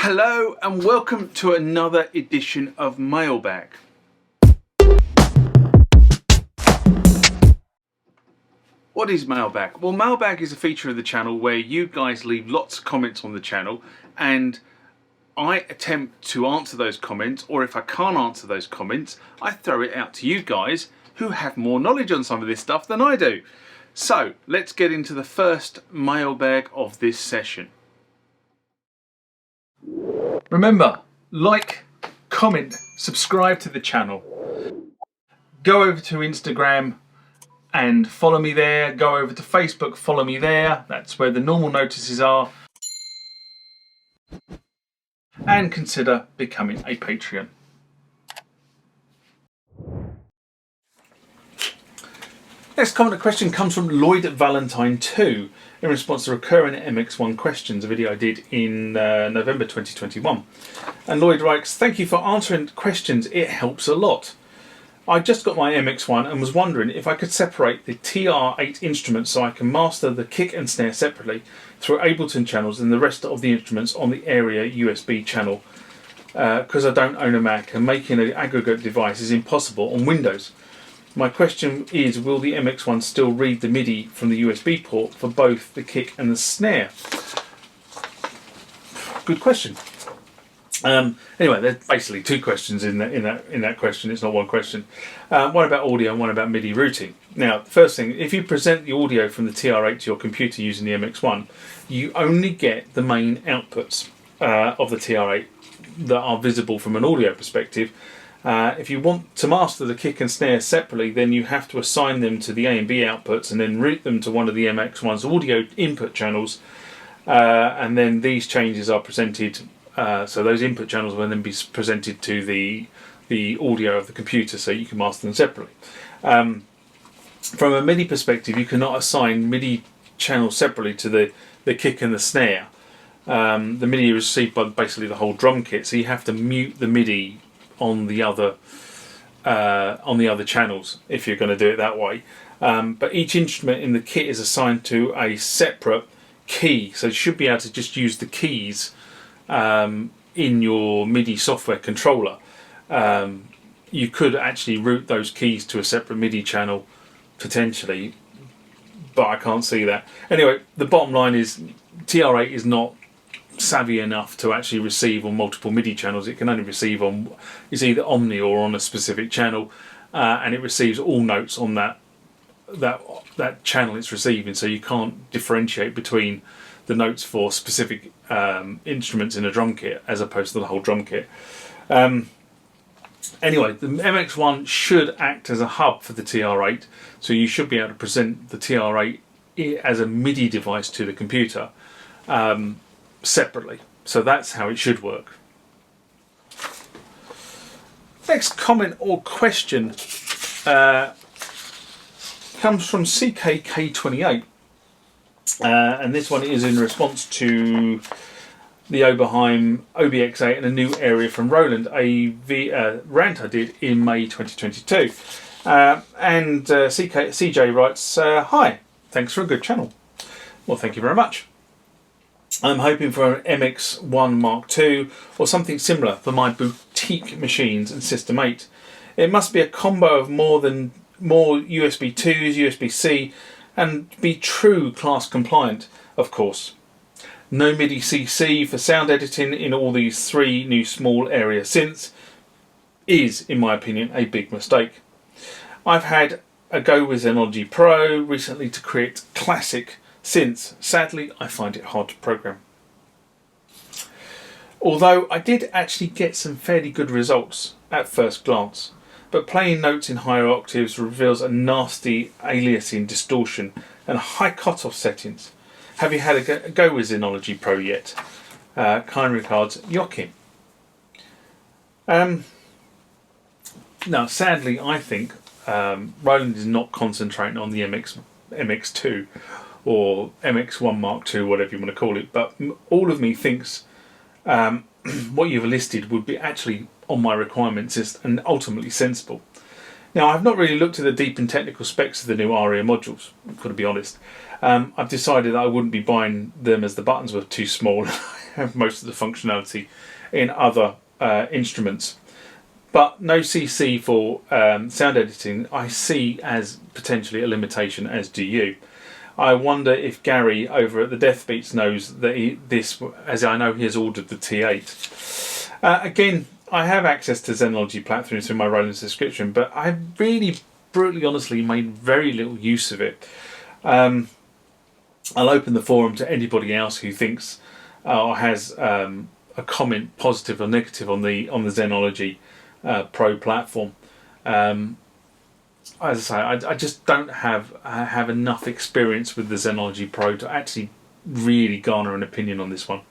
Hello and welcome to another edition of Mailbag. What is Mailbag? Well, Mailbag is a feature of the channel where you guys leave lots of comments on the channel and I attempt to answer those comments, or if I can't answer those comments, I throw it out to you guys who have more knowledge on some of this stuff than I do. So let's get into the first mailbag of this session. Remember, like, comment, subscribe to the channel. Go over to Instagram and follow me there. Go over to Facebook, follow me there. That's where the normal notices are. And consider becoming a Patreon. Next comment or question comes from Lloyd Valentine 2 in response to recurring MX-1 questions, a video I did in November 2021. And Lloyd writes, "Thank you for answering questions, it helps a lot. I just got my MX-1 and was wondering if I could separate the TR-8 instruments so I can master the kick and snare separately through Ableton channels and the rest of the instruments on the area USB channel, because I don't own a Mac and making an aggregate device is impossible on Windows. My question is, will the MX-1 still read the MIDI from the USB port for both the kick and the snare?" Good question. Anyway, there's basically two questions in that question. It's not one question. One about audio and one about MIDI routing. Now, the first thing, if you present the audio from the TR-8 to your computer using the MX-1, you only get the main outputs of the TR-8 that are visible from an audio perspective. If you want to master the kick and snare separately, then you have to assign them to the A and B outputs and then route them to one of the MX-1's audio input channels, and then these changes are presented. So those input channels will then be presented to the audio of the computer, so you can master them separately. From a MIDI perspective, you cannot assign MIDI channels separately to the kick and the snare. The MIDI is received by basically the whole drum kit, so you have to mute the MIDI on the other channels if you're going to do it that way. But each instrument in the kit is assigned to a separate key, so you should be able to just use the keys in your MIDI software controller. You could actually route those keys to a separate MIDI channel potentially, but I can't see that. Anyway, the bottom line is TR-8 is not savvy enough to actually receive on multiple MIDI channels. It can only receive on, it's either Omni or on a specific channel, and it receives all notes on that channel it's receiving, so you can't differentiate between the notes for specific instruments in a drum kit as opposed to the whole drum kit. Anyway, the MX-1 should act as a hub for the TR-8, so you should be able to present the TR-8 as a MIDI device to the computer separately. So that's how it should work. Next comment or question comes from CKK28. And this one is in response to the Oberheim OBX8 and a new area from Roland, a rant I did in May 2022. And CJ writes, "Hi, thanks for a good channel." Well, thank you very much. I'm hoping for an MX-1 Mark II or something similar for my boutique machines and System 8. It must be a combo of more USB 2s, USB-C, and be true class compliant, of course. No MIDI CC for sound editing in all these three new small area synths is, in my opinion, a big mistake. I've had a go with Zenology Pro recently to create classic synths. Sadly, I find it hard to program. Although I did actually get some fairly good results at first glance, but playing notes in higher octaves reveals a nasty aliasing distortion and high cutoff settings. Have you had a go with Zenology Pro yet? Kind regards, Joachim. Now, sadly, I think Roland is not concentrating on the MX-2 or MX-1 Mark II, whatever you want to call it, but all of me thinks what you've listed would be actually on my requirements list and ultimately sensible. Now, I've not really looked at the deep and technical specs of the new ARIA modules, I've got to be honest. I've decided that I wouldn't be buying them as the buttons were too small have most of the functionality in other instruments. But no CC for sound editing I see as potentially a limitation, as do you. I wonder if Gary over at the Death Beats knows that this, as I know he has ordered the T8. Again, I have access to Zenology platforms through my Roland subscription, but I really, brutally honestly, made very little use of it. I'll open the forum to anybody else who thinks or has a comment, positive or negative, on the Zenology Pro platform. As I say, I just don't have enough experience with the Zenology Pro to actually really garner an opinion on this one.